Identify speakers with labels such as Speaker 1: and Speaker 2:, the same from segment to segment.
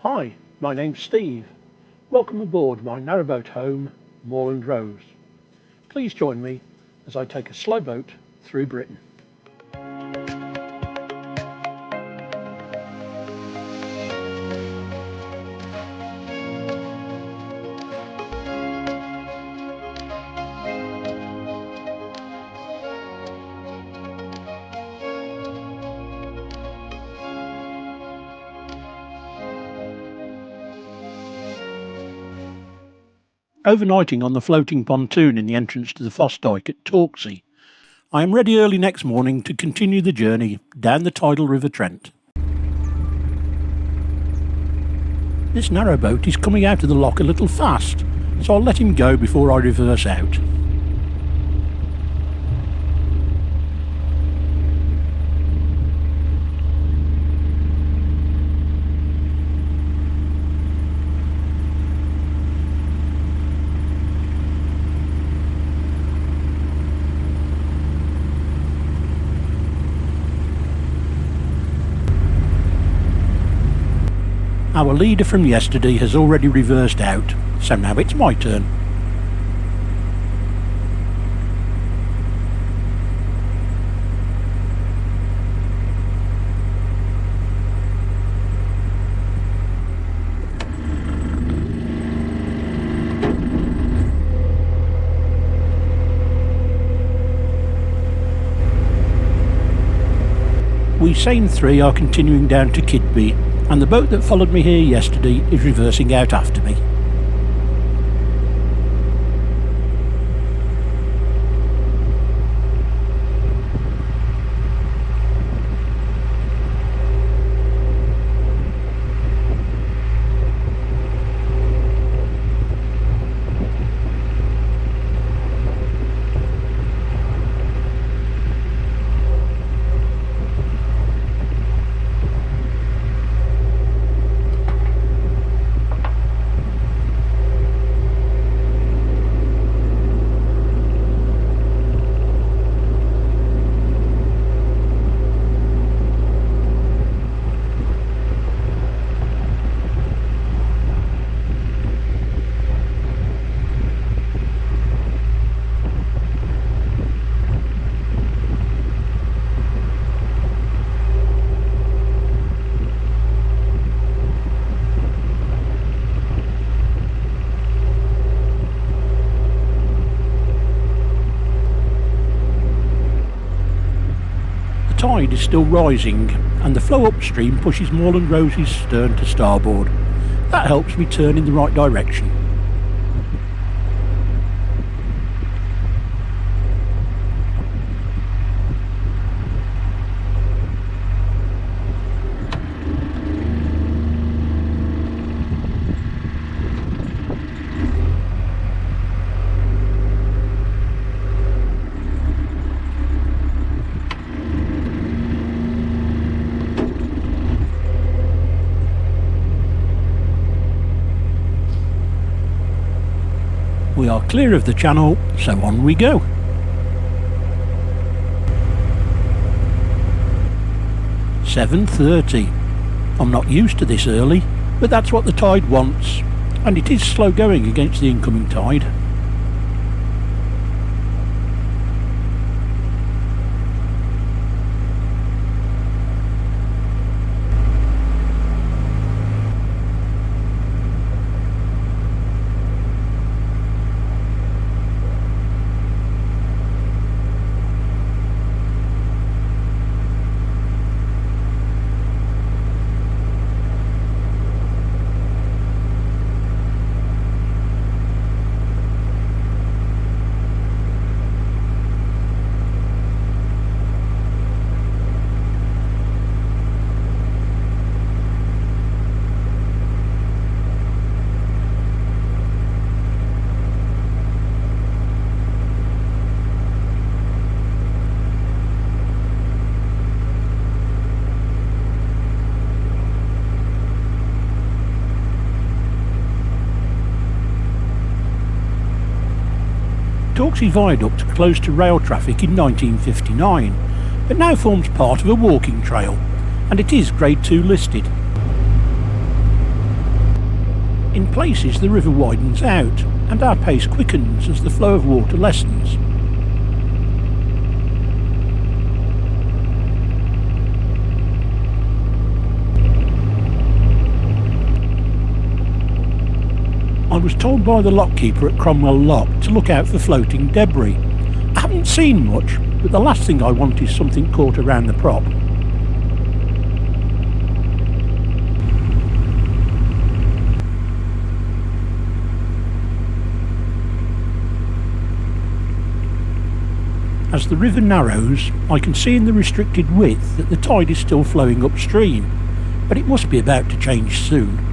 Speaker 1: Hi, my name's Steve. Welcome aboard my narrowboat home, Moorland Rose. Please join me as I take a slow boat through Britain. Overnighting on the floating pontoon in the entrance to the Fosdyke at Torksey, I am ready early next morning to continue the journey down the tidal River Trent. This narrowboat is coming out of the lock a little fast, so I'll let him go before I reverse out. Our leader from yesterday has already reversed out, so now it's my turn. We Seine 3 are continuing down to Keadby, and the boat that followed me here yesterday is reversing out after me. The tide is still rising, and the flow upstream pushes Moorland Rose's stern to starboard. That helps me turn in the right direction. We are clear of the channel, so on we go. "7:30. I'm not used to this early, but that's what the tide wants, and it is slow going against the incoming tide. Torksey Viaduct closed to rail traffic in 1959, but now forms part of a walking trail, and it is Grade 2 listed. In places the river widens out and our pace quickens as the flow of water lessens. I was told by the lockkeeper at Cromwell Lock to look out for floating debris. I haven't seen much, but the last thing I want is something caught around the prop. As the river narrows, I can see in the restricted width that the tide is still flowing upstream, but it must be about to change soon.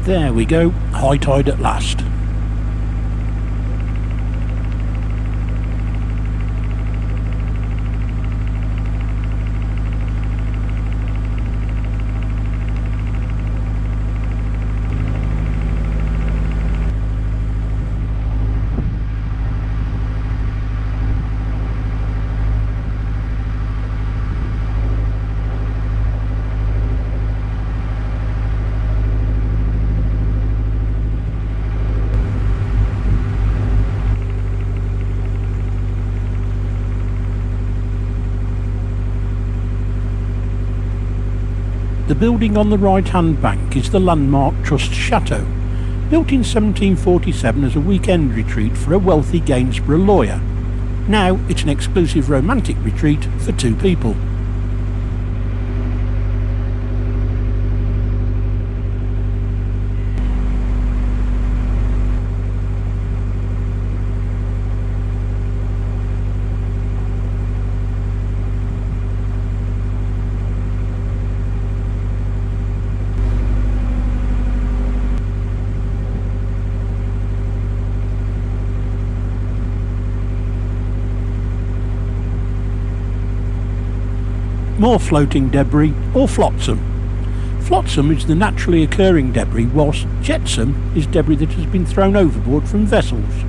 Speaker 1: There we go, high tide at last. The building on the right-hand bank is the landmark Trust Chateau, built in 1747 as a weekend retreat for a wealthy Gainsborough lawyer. Now it's an exclusive romantic retreat for 2 people. More floating debris, or flotsam. Flotsam is the naturally occurring debris, whilst jetsam is debris that has been thrown overboard from vessels.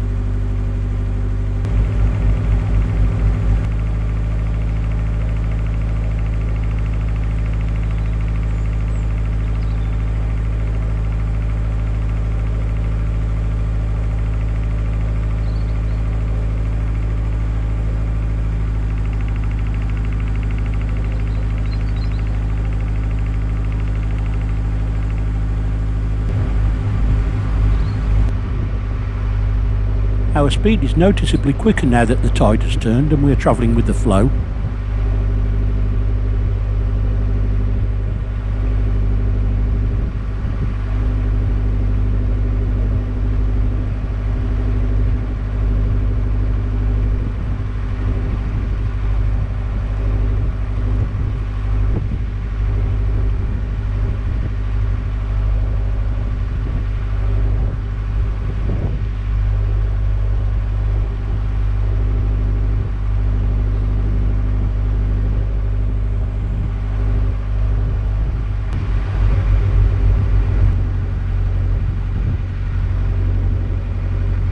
Speaker 1: Our speed is noticeably quicker now that the tide has turned and we are travelling with the flow.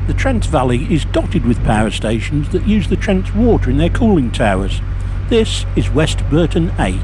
Speaker 1: The Trent Valley is dotted with power stations that use the Trent's water in their cooling towers. This is West Burton A.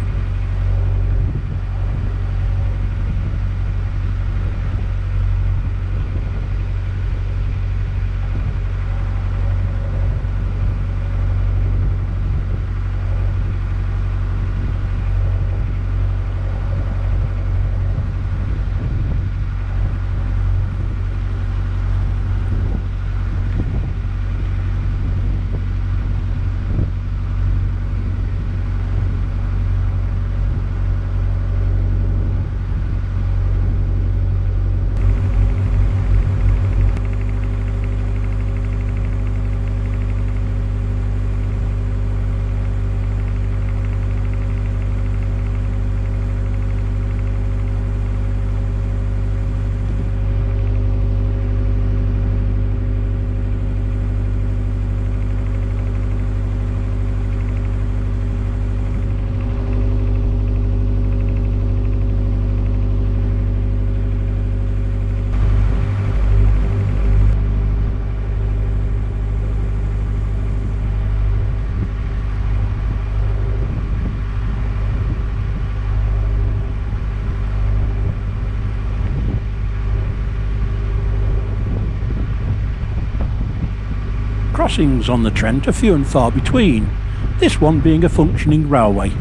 Speaker 1: Crossings on the Trent are few and far between, this one being a functioning railway.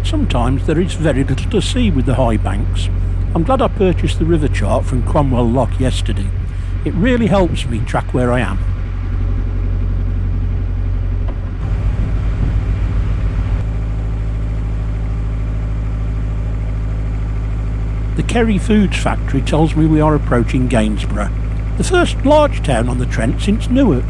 Speaker 1: Sometimes there is very little to see with the high banks. I'm glad I purchased the river chart from Cromwell Lock yesterday. It really helps me track where I am. The Kerry Foods factory tells me we are approaching Gainsborough, the first large town on the Trent since Newark.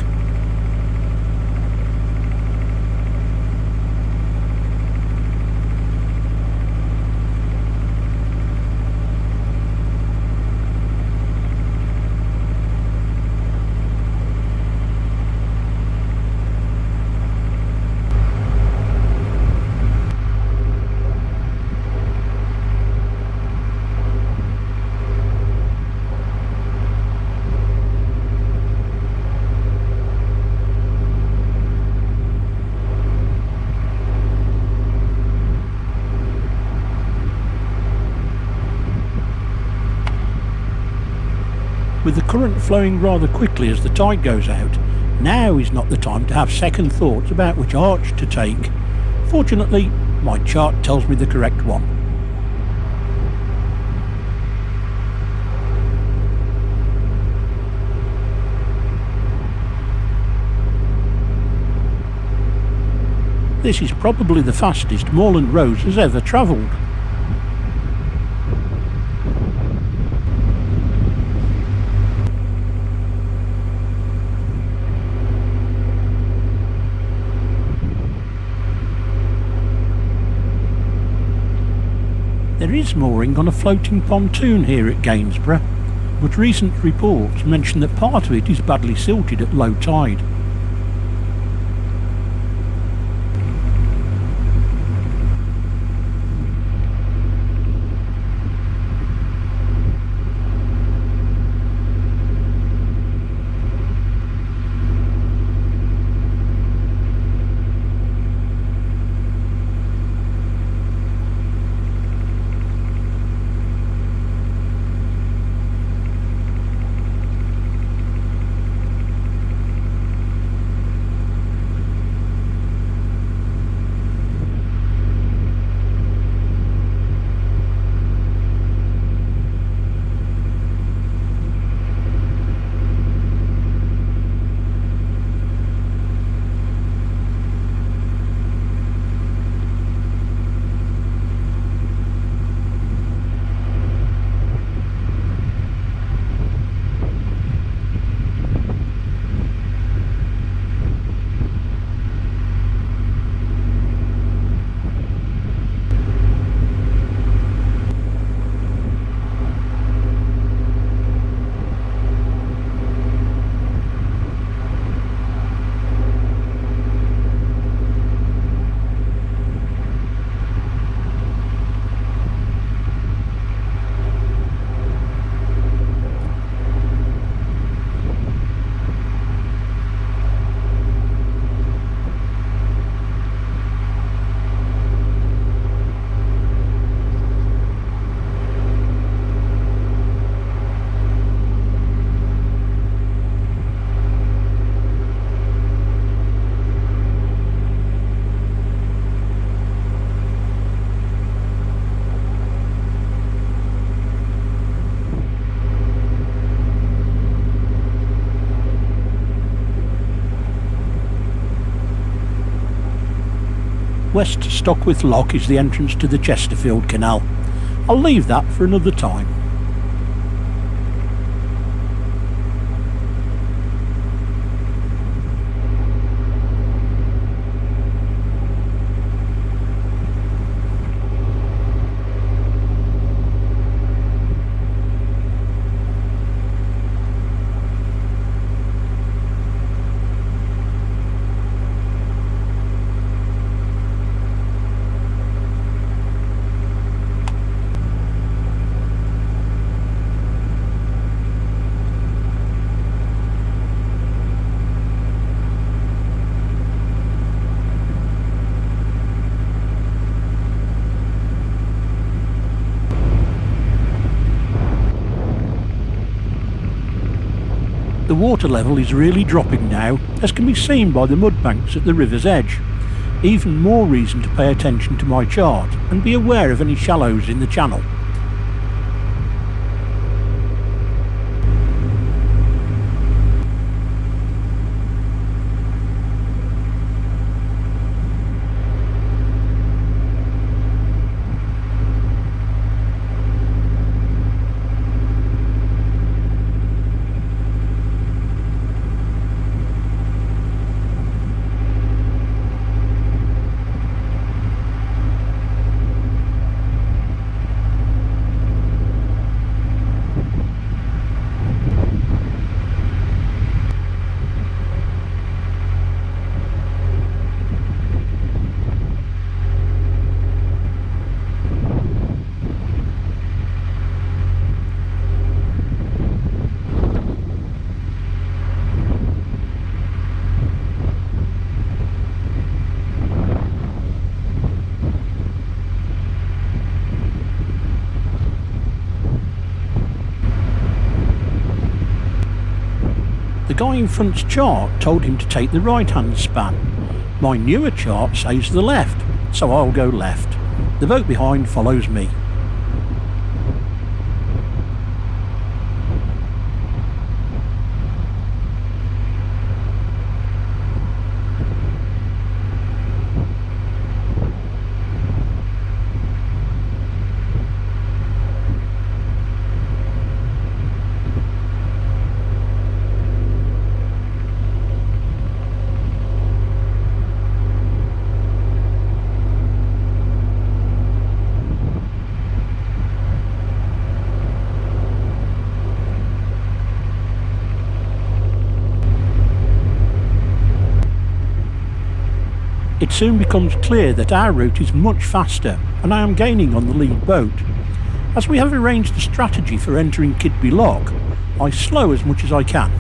Speaker 1: With the current flowing rather quickly as the tide goes out, now is not the time to have second thoughts about which arch to take. Fortunately, my chart tells me the correct one. This is probably the fastest Moorland Rose has ever travelled. There is mooring on a floating pontoon here at Gainsborough, but recent reports mention that part of it is badly silted at low tide. West Stockwith Lock is the entrance to the Chesterfield Canal. I'll leave that for another time. The water level is really dropping now, as can be seen by the mud banks at the river's edge. Even more reason to pay attention to my chart and be aware of any shallows in the channel. The guy in front's chart told him to take the right-hand span. My newer chart says the left, so I'll go left. The boat behind follows me. It soon becomes clear that our route is much faster and I am gaining on the lead boat. As we have arranged a strategy for entering Keadby Lock, I slow as much as I can.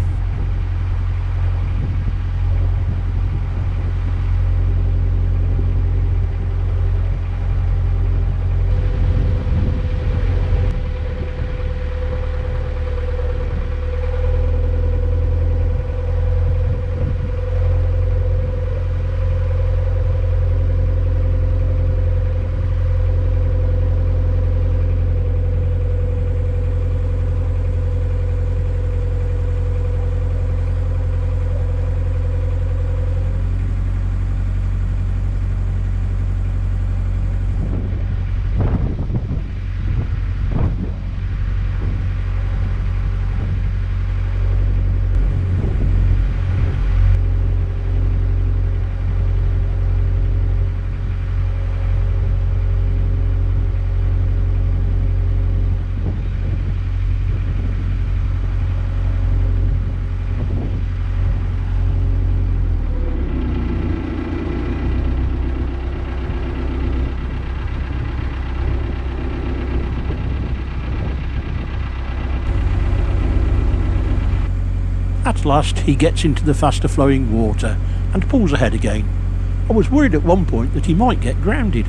Speaker 1: At last he gets into the faster flowing water and pulls ahead again. I was worried at one point that he might get grounded.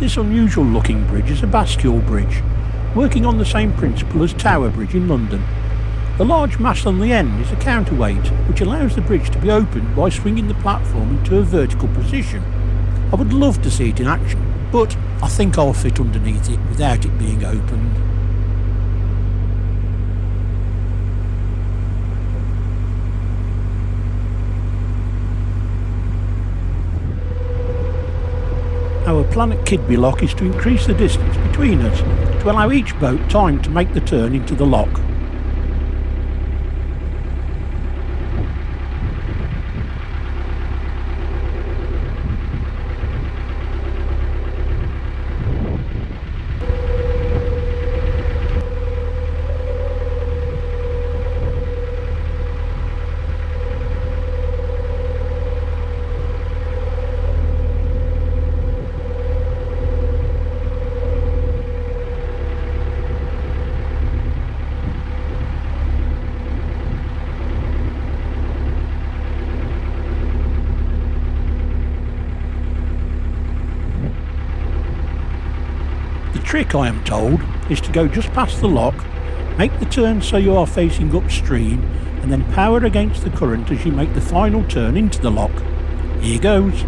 Speaker 1: This unusual looking bridge is a bascule bridge, working on the same principle as Tower Bridge in London. The large mast on the end is a counterweight which allows the bridge to be opened by swinging the platform into a vertical position. I would love to see it in action, but I think I'll fit underneath it without it being opened. Our plan at Keadby Lock is to increase the distance between us to allow each boat time to make the turn into the lock. The trick, I am told, is to go just past the lock, make the turn so you are facing upstream, and then power against the current as you make the final turn into the lock. Here goes.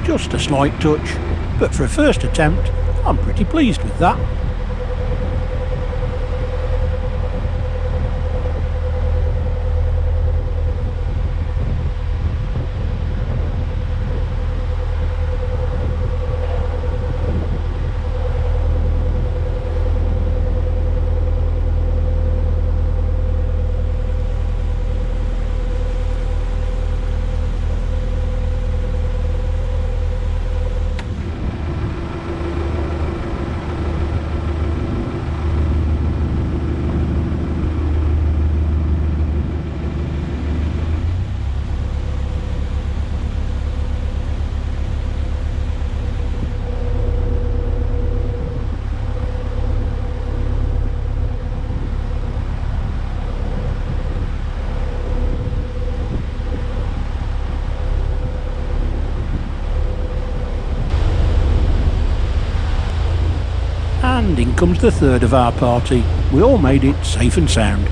Speaker 1: Just a slight touch, but for a first attempt, I'm pretty pleased with that. And in comes the third of our party. We all made it safe and sound.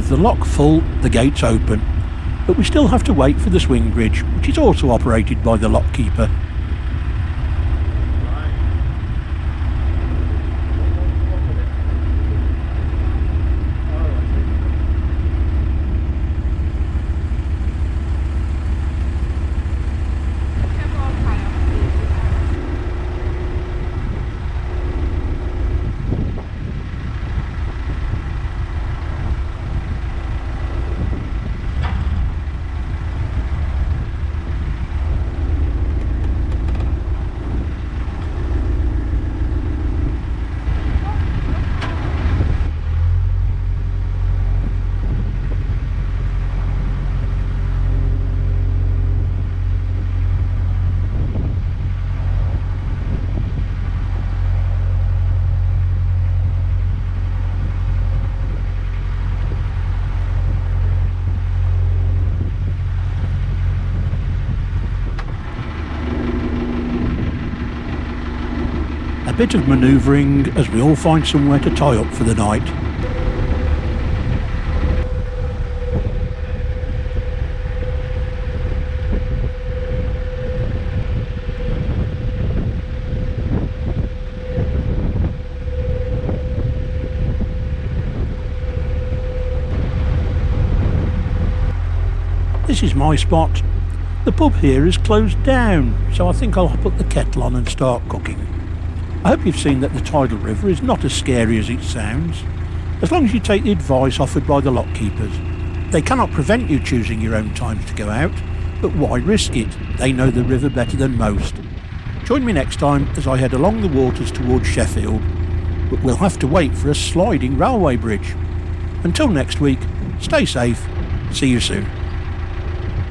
Speaker 1: With the lock full, the gates open, but we still have to wait for the swing bridge, which is also operated by the lock keeper. A bit of manoeuvring as we all find somewhere to tie up for the night. This is my spot. The pub here is closed down, so I think I'll put the kettle on and start cooking. I hope you've seen that the tidal river is not as scary as it sounds, as long as you take the advice offered by the lock keepers. They cannot prevent you choosing your own times to go out, but why risk it? They know the river better than most. Join me next time as I head along the waters towards Sheffield, but we'll have to wait for a sliding railway bridge. Until next week, stay safe, see you soon.